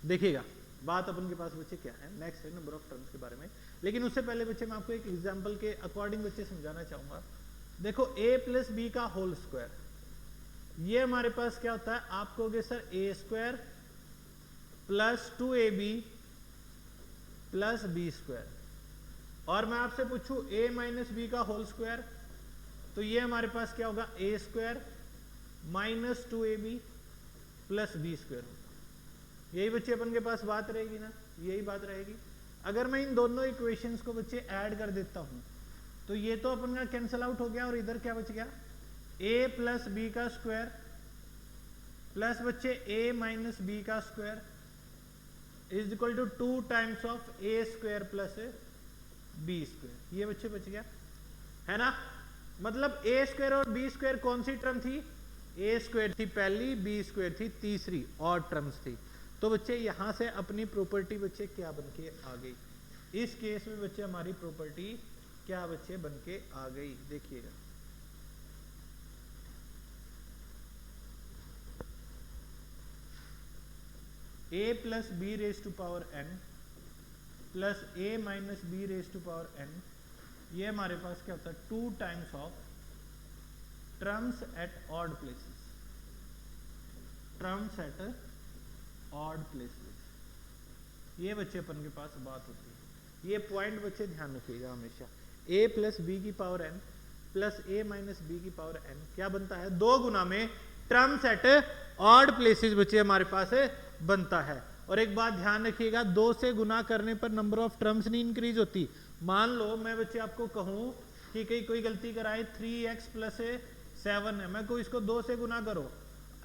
Speaker 1: देखिएगा बात अपन के पास बच्चे क्या है, नेक्स्ट है नंबर ऑफ टर्म्स के बारे में। लेकिन उससे पहले बच्चे मैं आपको एक एग्जांपल के अकॉर्डिंग बच्चे समझाना चाहूंगा। देखो a + b का होल स्क्वायर, ये हमारे पास क्या होता है, आप कहोगे sir A square plus 2ab plus B square, और मैं आपसे पूछूं a माइनस बी का होल स्क्वायर, तो ये हमारे पास क्या होगा, A square minus 2ab plus B square होगा। यही बच्चे अपन के पास बात रहेगी ना, यही बात रहेगी। अगर मैं इन दोनों इक्वेशंस को बच्चे ऐड कर देता हूं तो ये तो अपन का कैंसल आउट हो गया, और इधर क्या बच गया, a प्लस बी का स्क्वायर प्लस बच्चे a माइनस बी का square is equal to 2 times of A square plus B square. ये बच्चे बच गया है ना। मतलब ए स्क्वायर और बी स्क्वायर कौन सी टर्म थी, ए स्क्वायर थी पहली, बी स्क्वायर थी तीसरी, और टर्म्स थी। तो बच्चे यहां से अपनी प्रॉपर्टी बच्चे क्या बन के आ गई, इस केस में बच्चे हमारी प्रॉपर्टी क्या बच्चे बन के आ गई, देखिएगा। a plus B raise to power n plus a minus B raise to power n, ये हमारे पास क्या होता है 2 times of terms at odd places, terms at odd places. ये बच्चे अपन के पास बात होती है। ये पॉइंट बच्चे ध्यान रखिएगा हमेशा, a प्लस बी की power n plus a minus B की पावर n क्या बनता है, 2 गुना में टर्म्स एट ऑड प्लेसेस बच्चे हमारे पास बनता है। और एक बात ध्यान रखिएगा, 2 से गुना करने पर नंबर ऑफ टर्म्स नहीं इंक्रीज होती। मान लो मैं बच्चे आपको कहूं कि कहीं कोई गलती कराए 3x प्लस 7 है, मैं कोई इसको 2 से गुना करो,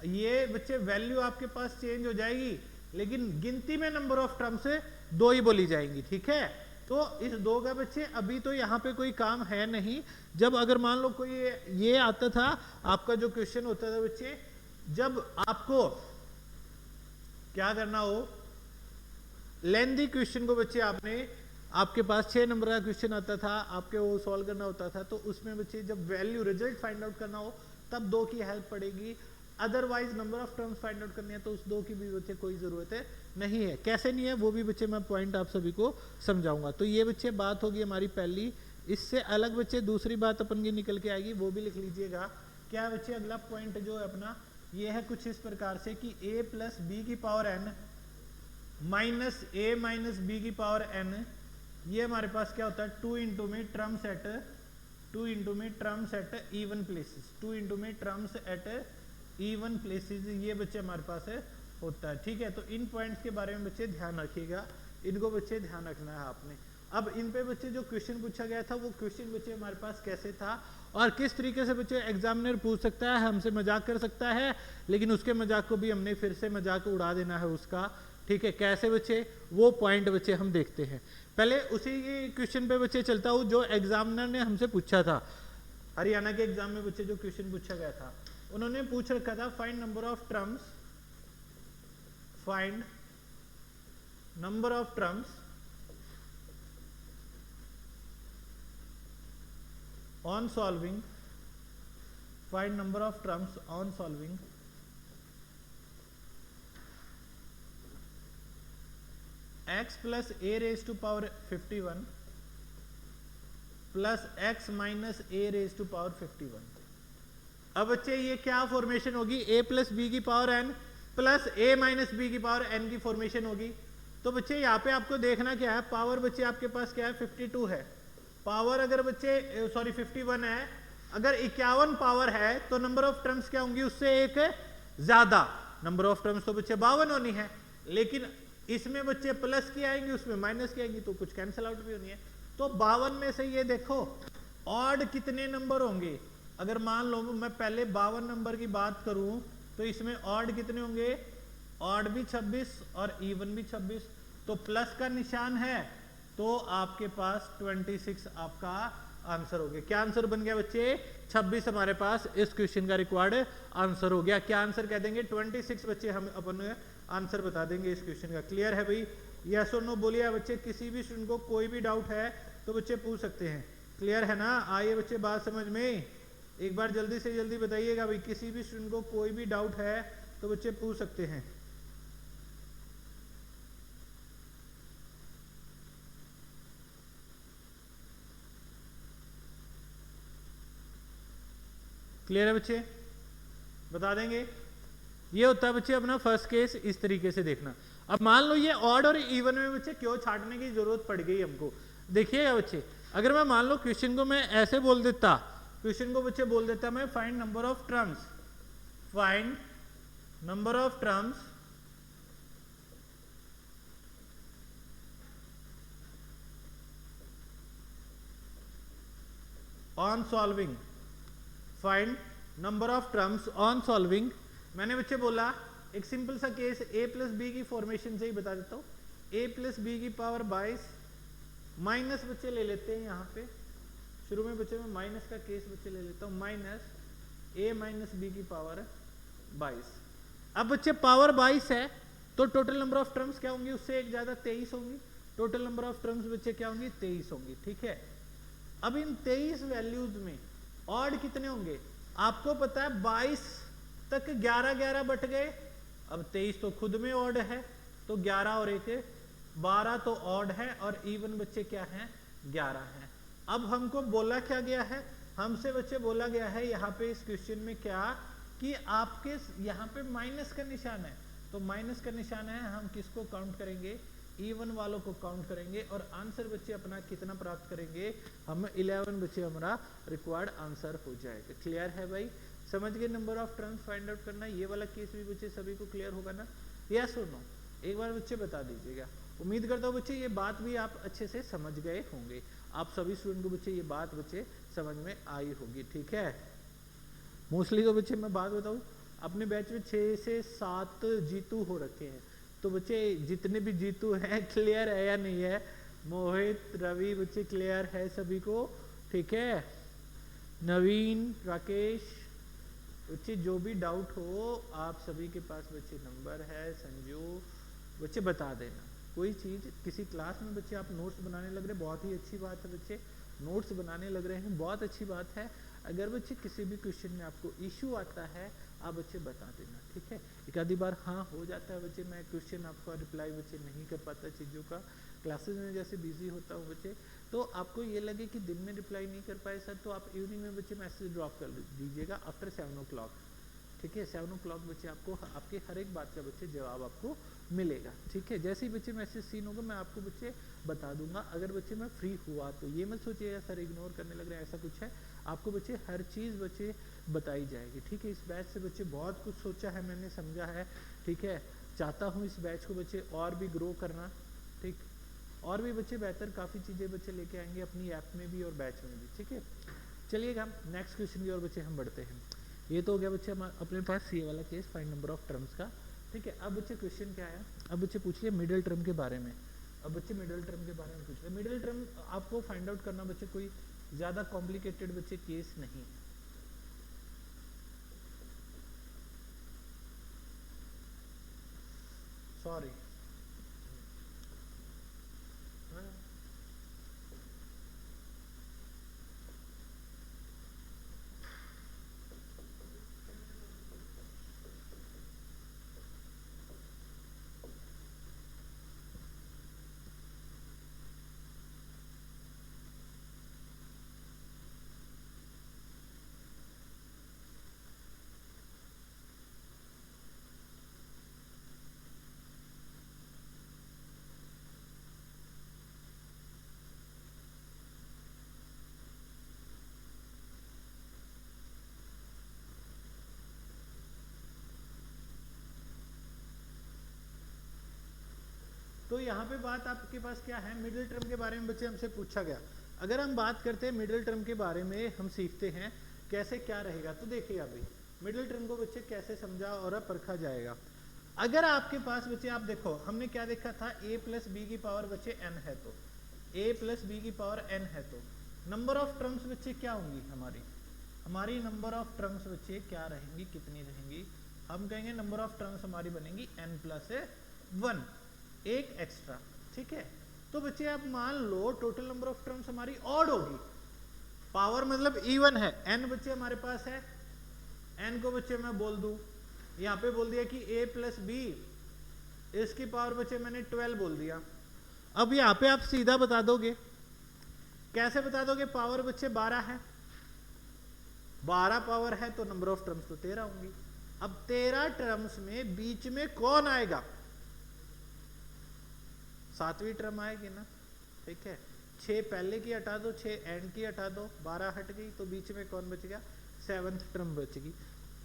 Speaker 1: ये बच्चे वैल्यू आपके पास चेंज हो जाएगी, लेकिन गिनती में नंबर ऑफ टर्म्स 2 ही बोली जाएंगी, ठीक है। तो इस 2 का बच्चे अभी तो यहाँ पे कोई काम है नहीं। जब अगर मान लो कोई ये आता था, आपका जो क्वेश्चन होता था बच्चे, जब आपको क्या करना हो, लेंथी क्वेश्चन को बच्चे आपने, आपके पास 6 नंबर का क्वेश्चन आता था, आपके वो सॉल्व करना होता था, तो उसमें बच्चे जब वैल्यू रिजल्ट फाइंड आउट करना हो तब 2 की हेल्प पड़ेगी। Otherwise number of terms find out करनी है तो उस 2 की भी बच्चे कोई जरूरत नहीं है। कैसे नहीं है वो भी बच्चे मैं पॉइंट आप सभी को समझाऊंगा। तो ये बच्चे बात होगी हमारी पहली। इससे अलग बच्चे दूसरी बात अपन की निकल के आएगी, वो भी लिख लीजिएगा। क्या बच्चे अगला पॉइंट जो है अपना ये है कुछ इस प्रकार से कि a प्लस बी की power n minus a minus B की पावर n, ये हमारे पास क्या होता है 2 इंटू में terms at even places, 2 into में टर्म्स एट इवन प्लेसेस, ये बच्चे हमारे पास होता है, ठीक है। तो इन पॉइंट्स के बारे में बच्चे ध्यान रखिएगा, इनको बच्चे ध्यान रखना है आपने। अब इन पे बच्चे जो क्वेश्चन पूछा गया था वो क्वेश्चन बच्चे हमारे पास कैसे था और किस तरीके से बच्चे एग्जामिनर पूछ सकता है, हमसे मजाक कर सकता है, लेकिन उसके मजाक को भी हमने फिर से मजाक उड़ा देना है उसका, ठीक है। कैसे बच्चे, वो पॉइंट बच्चे हम देखते हैं। पहले उसी क्वेश्चन पे बच्चे चलता हूँ जो एग्जामिनर ने हमसे पूछा था। हरियाणा के एग्जाम में बच्चे जो क्वेश्चन पूछा गया था, उन्होंने पूछ रखा था find number of terms, find number of terms on solving, find number of terms on solving x plus a raised to power 51 plus x minus a raised to power 51। अब बच्चे ये क्या फॉर्मेशन होगी, a प्लस बी की power n plus a minus B की power n की formation होगी। तो बच्चे यहाँ पे आपको देखना क्या है, पावर बच्चे आपके पास क्या है 52 है, पावर अगर बच्चे सॉरी 51 है, अगर 51 पावर है तो नंबर ऑफ टर्म्स क्या होंगी उससे एक ज्यादा, नंबर ऑफ टर्म्स तो बच्चे 52 होनी है, लेकिन इसमें बच्चे प्लस की आएंगी उसमें माइनस की आएंगी, तो कुछ कैंसिल आउट भी होनी है। तो 52 में से ये देखो ऑड कितने नंबर होंगे, अगर मान लो मैं पहले 52 नंबर की बात करूं तो इसमें ऑड कितने होंगे, ऑड भी 26 और इवन भी 26, तो प्लस का निशान है तो आपके पास 26 आपका आंसर हो गया। क्या आंसर बन गया बच्चे, 26 हमारे पास इस क्वेश्चन का रिक्वायर्ड आंसर हो गया। क्या आंसर कह देंगे 26 बच्चे हम अपन आंसर बता देंगे इस क्वेश्चन का। क्लियर है भाई, यस और नो बोलिए बच्चे। किसी भी स्टूडेंट को कोई भी डाउट है तो बच्चे पूछ सकते हैं। क्लियर है ना, आइए बच्चे बात समझ में, एक बार जल्दी से जल्दी बताइएगा भाई, किसी भी स्टूडेंट को कोई भी डाउट है तो बच्चे पूछ सकते हैं। क्लियर है बच्चे, बता देंगे। ये होता है बच्चे अपना फर्स्ट केस, इस तरीके से देखना। अब मान लो ये ऑड और इवन में बच्चे क्यों छांटने की जरूरत पड़ गई हमको, देखिएगा बच्चे, अगर मैं मान लो क्वेश्चन को मैं ऐसे बोल देता, क्वेश्चन को बच्चे बोल देता मैं find number of terms, find number of terms on solving, find number of terms on solving. मैंने बच्चे बोला एक सिंपल सा केस a प्लस बी की फॉर्मेशन से ही बता देता हूं, a प्लस बी की पावर 22 माइनस बच्चे ले लेते हैं, यहाँ पे शुरू में बच्चे में माइनस का केस बच्चे ले लेता हूं, माइनस a माइनस बी की पावर 22। अब बच्चे पावर 22 है तो टोटल नंबर ऑफ टर्म्स क्या होंगी, उससे एक ज्यादा 23 होंगी, टोटल नंबर ऑफ टर्म्स बच्चे क्या होंगी 23 होंगी, ठीक है। अब इन 23 वैल्यूज में ऑड कितने होंगे, आपको पता है 22 तक 11 बट गए, अब 23 तो खुद में ऑड है तो 11 और 1 12 तो ऑड है और इवन बच्चे क्या हैं 11 हैं। अब हमको बोला क्या गया है, हमसे बच्चे बोला गया है यहाँ पे इस क्वेश्चन में क्या कि आपके यहाँ पे माइनस का निशान है, तो माइनस का निशान है, हम किसको काउंट करेंगे, इवन वालों को काउंट करेंगे और आंसर बच्चे अपना कितना प्राप्त करेंगे, हम 11 बच्चे हमारा रिक्वायर्ड आंसर हो जाएगा। क्लियर है भाई, समझ गए number of terms find out करना, ये वाला केस भी बच्चे सभी को क्लियर होगा ना, यस और नो, एक बार बच्चे बता दीजिएगा। उम्मीद करता हूँ बच्चे ये बात भी आप अच्छे से समझ गए होंगे, आप सभी स्टूडेंट को बच्चे ये बात बच्चे समझ में आई होगी, ठीक है। मोस्टली तो बच्चे मैं बात बताऊँ, अपने बैच में 6 से 7 जीतू हो रखे हैं, तो बच्चे जितने भी जीतू हैं क्लियर है या नहीं है, मोहित रवि बच्चे क्लियर है सभी को, ठीक है, नवीन राकेश बच्चे जो भी डाउट हो आप सभी के पास बच्चे नंबर है, संजू बच्चे बता देना, कोई चीज़ किसी क्लास में बच्चे आप नोट्स बनाने लग रहे हैं बहुत ही अच्छी बात है, बच्चे नोट्स बनाने लग रहे हैं बहुत अच्छी बात है। अगर बच्चे किसी भी क्वेश्चन में आपको इश्यू आता है आप बच्चे बता देना, ठीक है। एक आधी बार हाँ हो जाता है बच्चे, मैं क्वेश्चन आपका रिप्लाई बच्चे नहीं कर पाता चीज़ों का, क्लासेस में जैसे बिजी होता हूँ बच्चे, तो आपको ये लगे कि दिन में रिप्लाई नहीं कर पाए सर, तो आप इवनिंग में बच्चे मैसेज ड्रॉप कर दीजिएगा आफ्टर 7 o'clock, ठीक है। 7 o'clock बच्चे आपको आपके हर एक बात का बच्चे जवाब आपको मिलेगा, ठीक है। जैसे ही बच्चे मैसेज सीन होगा मैं आपको बच्चे बता दूंगा, अगर बच्चे मैं फ्री हुआ तो ये मत सोचिएगा सर इग्नोर करने लग रहे हैं, ऐसा कुछ है, आपको बच्चे हर चीज़ बच्चे बताई जाएगी, ठीक है। इस बैच से बच्चे बहुत कुछ सोचा है मैंने, समझा है, ठीक है। चाहता हूँ इस बैच को बच्चे और भी ग्रो करना, ठीक, और भी बच्चे बेहतर काफ़ी चीज़ें बच्चे लेके आएंगे अपनी ऐप में भी और बैच में भी, ठीक है। चलिएगा हम नेक्स्ट क्वेश्चन की ओर बच्चे हम बढ़ते हैं। ये तो हो गया बच्चे हमारे अपने पास ये वाला case find number of terms का, ठीक है। अब बच्चे क्वेश्चन क्या है, अब बच्चे पूछिए मिडिल टर्म के बारे में, अब बच्चे मिडिल टर्म के बारे में पूछ रहे। मिडिल टर्म आपको फाइंड आउट करना बच्चे कोई ज़्यादा कॉम्प्लिकेटेड बच्चे केस नहीं, सॉरी तो यहाँ पे बात आपके पास क्या है, मिडिल टर्म के बारे में बच्चे हमसे पूछा गया। अगर हम बात करते हैं मिडिल टर्म के बारे में, हम सीखते हैं कैसे क्या रहेगा, तो देखिए अभी मिडिल टर्म को बच्चे कैसे समझा और परखा जाएगा। अगर आपके पास बच्चे आप देखो हमने क्या देखा था, a प्लस बी की पावर बच्चे n है, तो a प्लस बी की पावर n है, तो नंबर ऑफ टर्म्स बच्चे क्या होंगी हमारी नंबर ऑफ टर्म्स बच्चे क्या रहेंगी, कितनी रहेंगी, हम कहेंगे नंबर ऑफ टर्म्स हमारी बनेंगी n प्लस 1, एक एक्स्ट्रा, ठीक है। तो बच्चे आप मान लो टोटल नंबर ऑफ टर्म्स हमारी ऑड होगी, पावर मतलब इवन है, n बच्चे हमारे पास है, n को बच्चे मैं बोल दूं, यहाँ पे बोल दिया कि a प्लस बी, इसकी पावर बच्चे मैंने 12 बोल दिया। अब यहाँ पे आप सीधा बता दोगे, कैसे बता दोगे, पावर बच्चे 12 है, 12 पावर है तो नंबर ऑफ टर्म्स तो 13 होंगी, अब 13 टर्म्स में बीच में कौन आएगा? 7वीं टर्म आएगी ना, ठीक है। 6 पहले की हटा दो, 6 एंड की हटा दो, 12 हट गई, तो बीच में कौन बच गया? 7th टर्म बचेगी।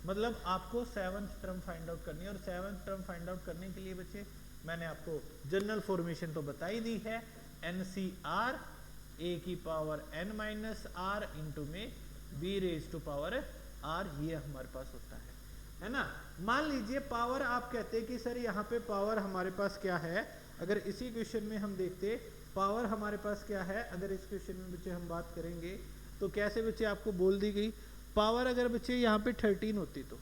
Speaker 1: मतलब आपको 7th टर्म फाइंड आउट करनी है, और 7th टर्म फाइंड आउट करने के लिए बच्चे मैंने आपको जनरल फॉर्मेशन तो बता ही दी है, NCR a की power n minus R into में b raise to power r, ये हमारे पास होता है ना। मान लीजिए पावर, आप कहते हैं कि सर यहाँ पे पावर हमारे पास क्या है, अगर इसी क्वेश्चन में हम देखते पावर हमारे पास क्या है, अगर इस क्वेश्चन में बच्चे हम बात करेंगे तो कैसे बच्चे आपको बोल दी गई पावर, अगर बच्चे यहाँ पे 13 होती, तो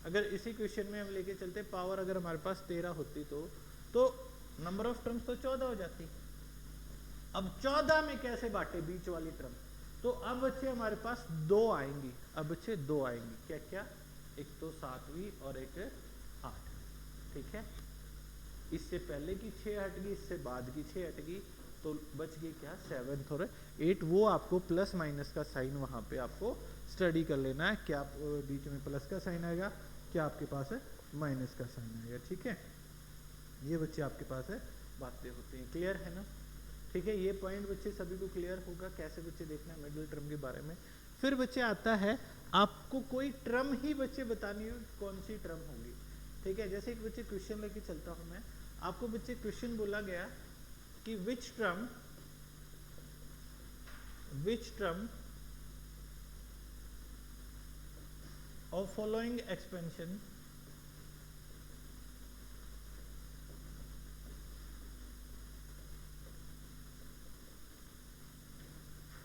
Speaker 1: अगर इसी क्वेश्चन में हम लेके चलते पावर अगर हमारे पास 13 होती तो नंबर ऑफ टर्म्स तो 14 हो जाती। अब 14 में कैसे बांटे बीच वाली टर्म? तो अब बच्चे हमारे पास 2 आएंगी, अब बच्चे 2 आएंगी, क्या क्या? एक तो 7वीं और एक 8, ठीक है। इससे पहले की 6 हट गई, इससे बाद की 6 हट गई, तो बच गई क्या? 7th और 8। वो आपको प्लस माइनस का साइन वहां पे आपको स्टडी कर लेना है, क्या बीच में प्लस का साइन आएगा, क्या आपके पास है माइनस का साइन आएगा, ठीक है। ये बच्चे आपके पास है बातें होती हैं, क्लियर है ना, ठीक है। ये पॉइंट बच्चे सभी को क्लियर होगा, कैसे बच्चे देखना है मिडिल टर्म के बारे में। फिर बच्चे आता है आपको कोई टर्म ही बच्चे बतानी हो, कौन सी टर्म होगी, ठीक है। जैसे एक बच्चे क्वेश्चन लेके चलता हूं मैं, आपको बच्चे क्वेश्चन बोला गया कि which term of following expansion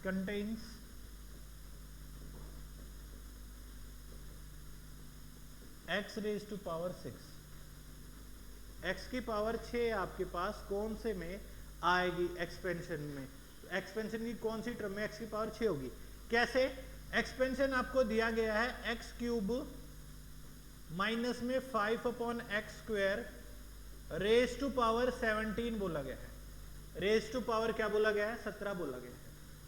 Speaker 1: contains x raised to power 6। x की पावर 6 आपके पास कौन से में आएगी? एक्सपेंशन में। एक्सपेंशन की कौन सी टर्म में x की पावर 6 होगी? कैसे? एक्सपेंशन आपको दिया गया है एक्स क्यूब माइनस में 5 upon x square raise to power 17 बोला गया है, रेज टू पावर क्या बोला गया है? 17 बोला गया है।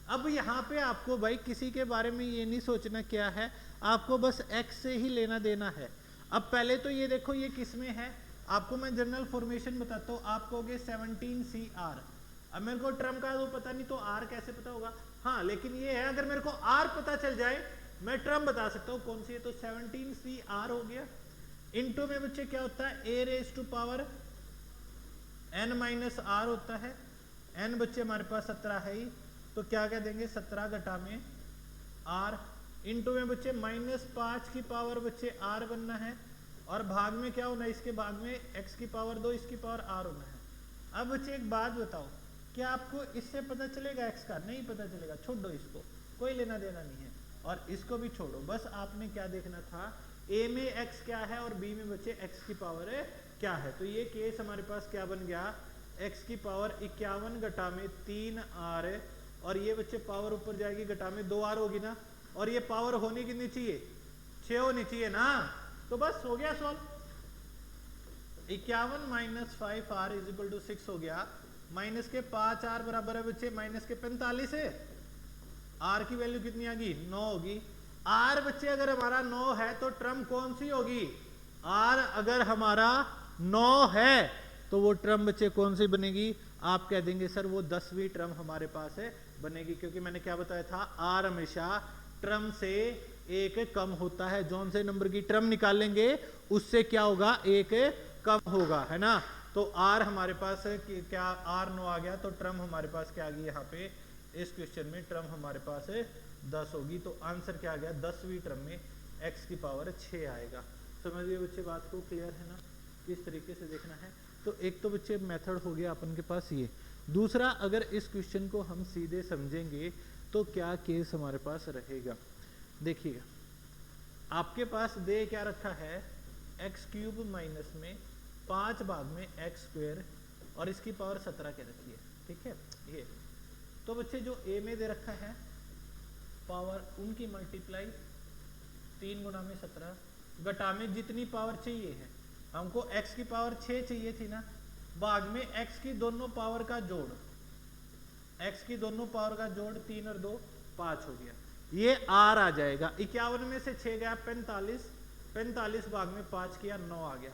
Speaker 1: अब यहाँ पे आपको भाई किसी के बारे में ये नहीं सोचना क्या है, आपको बस x से ही लेना देना है। अब पहले तो ये देखो ये किस में है, आपको मैं जनरल फॉर्मेशन बताता हूँ, आप कहोगे 17CR। अब मेरे को टर्म का तो पता नहीं, तो r कैसे पता होगा? हाँ, लेकिन ये है अगर मेरे को r पता चल जाए मैं टर्म बता सकता हूँ कौन सी है, तो 17CR हो गया। इनटू में बच्चे क्या होता है? a raise to power n minus R होता है। n बच्चे हमारे पास 17 है ही, तो क्या कह देंगे? 17 घटा में r इनटू में बच्चे -5 की पावर बच्चे r बनना है, और भाग में क्या होना है? इसके भाग में x की पावर 2, इसकी पावर r होना है। अब बच्चे एक बात बताओ, क्या आपको इससे पता चलेगा x का? नहीं पता चलेगा, छोड़ दो इसको, कोई लेना देना नहीं है, और इसको भी छोड़ो। बस आपने क्या देखना था, a में x क्या है और b में बच्चे x की पावर क्या है। तो ये केस हमारे पास क्या बन गया? x की पावर 51 घटा में 3r, और ये बच्चे पावर ऊपर जाएगी घटा में 2r होगी ना, और ये पावर होनी कितनी चाहिए? 6 होनी चाहिए ना, तो बस हो गया solve. 51 minus 5r is equal to 6 हो गया, माइनस के 5r बराबर है बच्चे माइनस के 45 है। r की वैल्यू कितनी आ गई? 9 होगी। r बच्चे अगर हमारा 9 है तो टर्म कौन सी होगी? r अगर हमारा 9 है तो वो टर्म बच्चे कौन सी बनेगी? आप कह देंगे सर वो 10वीं टर्म हमारे पास है बनेगी, क्योंकि मैंने क्या बताया था, r हमेशा टर्म से एक कम होता है। जौन से नंबर की टर्म निकालेंगे उससे क्या होगा? एक कम होगा, है ना। तो r हमारे पास क्या r 9 आ गया, तो टर्म हमारे पास क्या आ गई? यहाँ पे इस क्वेश्चन में टर्म हमारे पास 10 होगी, तो आंसर क्या आ गया? 10वीं टर्म में x की पावर 6 आएगा। समझिए बच्चे बात को, क्लियर है ना, किस तरीके से देखना है। तो एक तो बच्चे मेथड हो गया अपन के पास ये। दूसरा, अगर इस क्वेश्चन को हम सीधे समझेंगे तो क्या केस हमारे पास रहेगा? देखिए आपके पास दे क्या रखा है? एक्स क्यूब माइनस में 5 भाग में एक्स स्क्वायर, और इसकी पावर 17 क्या रखी है, ठीक है। ये तो बच्चे जो ए में दे रखा है पावर, उनकी मल्टीप्लाई 3 गुना में 17 घटा में जितनी पावर चाहिए है, हमको x की पावर 6 चाहिए थी ना, भाग में x की दोनों पावर का जोड़, x की दोनों पावर का जोड़ 3 और 2 5 हो गया, ये r आ जाएगा। 51 में से 6 गया 45, 45 भाग में 5 किया 9 आ गया।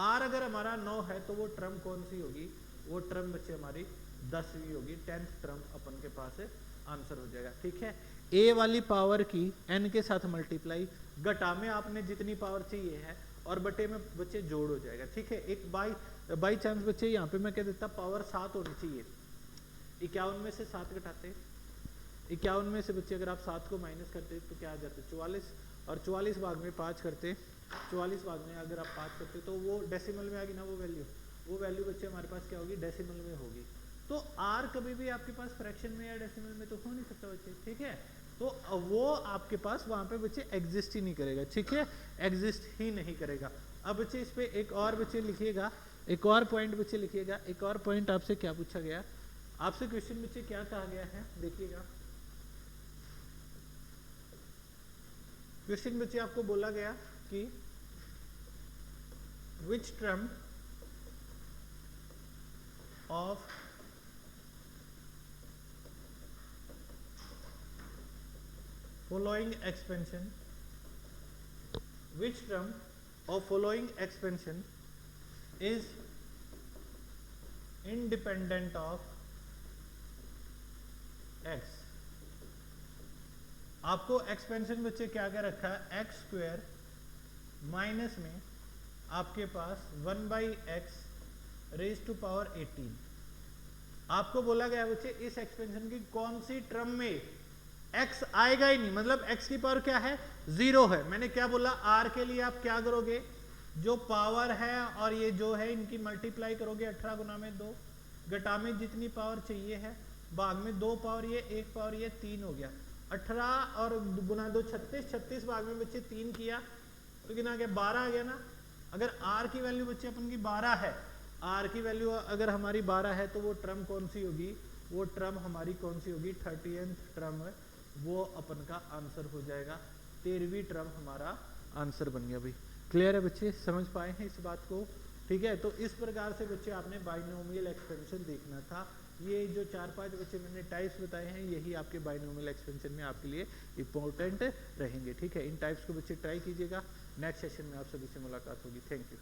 Speaker 1: आर अगर हमारा 9 है तो वो टर्म कौन सी होगी, वो टर्म बच्चे हमारी 10वीं होगी, 10th टर्म अपन के पास आंसर हो जाएगा। ठीक है, ए वाली पावर की एन के साथ मल्टीप्लाई, घटा में आपने जितनी पावर चाहिए है और बटे में बच्चे जोड़ हो जाएगा। ठीक है, एक बाई चांस बच्चे यहाँ पे मैं कह देता पावर 7 होनी चाहिए, 51 में से 7 घटाते, 51 में से बच्चे अगर आप 7 को माइनस करते तो क्या आ जाते 44, और 44 भाग में 5 करते, 44 भाग में अगर आप 5 करते तो वो डेसिमल में आ गई ना, वो वैल्यू बच्चे हमारे पास क्या होगी, डेसिमल में होगी। तो आर कभी भी आपके पास फ्रैक्शन में या डेसिमल में तो हो नहीं सकता बच्चे। ठीक है, तो वो आपके पास वहां पे बच्चे एग्जिस्ट ही नहीं करेगा। ठीक है, एग्जिस्ट ही नहीं करेगा। अब बच्चे इस पे एक और बच्चे लिखिएगा, एक और पॉइंट बच्चे लिखिएगा। एक और पॉइंट आपसे क्या पूछा गया, आपसे क्वेश्चन बच्चे क्या कहा गया है, देखिएगा। क्वेश्चन बच्चे आपको बोला गया कि which term of following expansion, which term of following expansion is independent of x। आपको एक्सपेंशन बच्चे क्या क्या रखा है, एक्स स्क्वायर माइनस में आपके पास 1/x रेज टू पावर 18। आपको बोला गया बच्चे इस एक्सपेंशन की कौन सी टर्म में x आएगा ही नहीं, मतलब x की पावर क्या है, 0 है। मैंने क्या बोला, r के लिए आप क्या करोगे, जो पावर है और ये जो है इनकी मल्टीप्लाई करोगे, 18 गुना में 2, घटा में जितनी पावर चाहिए है, भाग में 2 पावर ये, 1 पावर ये, 3 हो गया। 18 और गुना 2 36, 36 भाग में बच्चे 3 किया तो कितना आ गया, 12 आ गया ना। अगर r की वैल्यू बच्चे अपन की 12 है, r की वैल्यू अगर हमारी 12 है तो वो टर्म कौन सी होगी, वो टर्म हमारी कौन सी होगी, 30th टर्म है, वो अपन का आंसर हो जाएगा। 13वीं टर्म हमारा आंसर बन गया। भाई क्लियर है बच्चे, समझ पाए हैं इस बात को। ठीक है, तो इस प्रकार से बच्चे आपने बाइनोमियल एक्सपेंशन देखना था। ये जो 4-5 बच्चे मैंने टाइप्स बताए हैं, यही आपके बाइनोमियल एक्सपेंशन में आपके लिए इंपॉर्टेंट रहेंगे। ठीक है, इन टाइप्स को बच्चे ट्राई कीजिएगा। नेक्स्ट सेशन में आप सभी से मुलाकात होगी। Thank you.